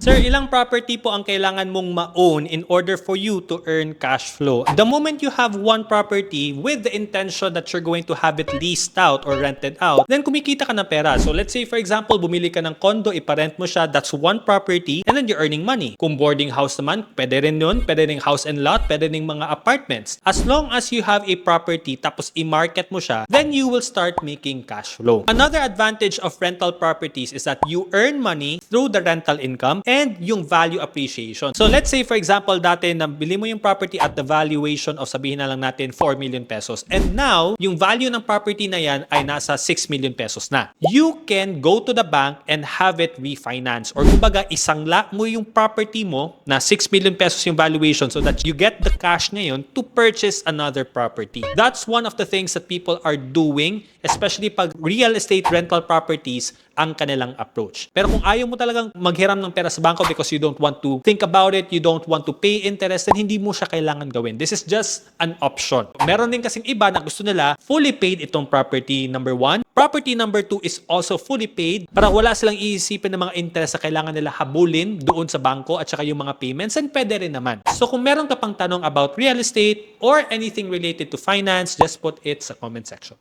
Sir, ilang property po ang kailangan mong ma-own in order for you to earn cash flow? The moment you have one property with the intention that you're going to have it leased out or rented out, then kumikita ka ng pera. So let's say for example, bumili ka ng condo, iparent mo siya, that's one property, and then you're earning money. Kung boarding house naman, pwede rin yun, pwede rin house and lot, pwede rin mga apartments. As long as you have a property tapos i-market mo siya, then you will start making cash flow. Another advantage of rental properties is that you earn money through the rental income and yung value appreciation. So let's say for example, dati nabili mo yung property at the valuation of sabihin na lang natin 4 million pesos. And now, yung value ng property na yan ay nasa 6 million pesos na. You can go to the bank and have it refinance. Or kumbaga, isangla mo yung property mo na 6 million pesos yung valuation so that you get the cash ngayon to purchase another property. That's one of the things that people are doing, especially pag real estate rental properties ang kanilang approach. Pero kung ayaw mo talagang maghiram ng pera sa bangko because you don't want to think about it, you don't want to pay interest, then hindi mo siya kailangan gawin. This is just an option. Meron din kasing iba na gusto nila fully paid itong property number 1. Property number 2 is also fully paid para wala silang iisipin ng mga interest na kailangan nila habulin doon sa bangko at saka yung mga payments, and pwede rin naman. So kung meron ka pang tanong about real estate or anything related to finance, just put it sa comment section.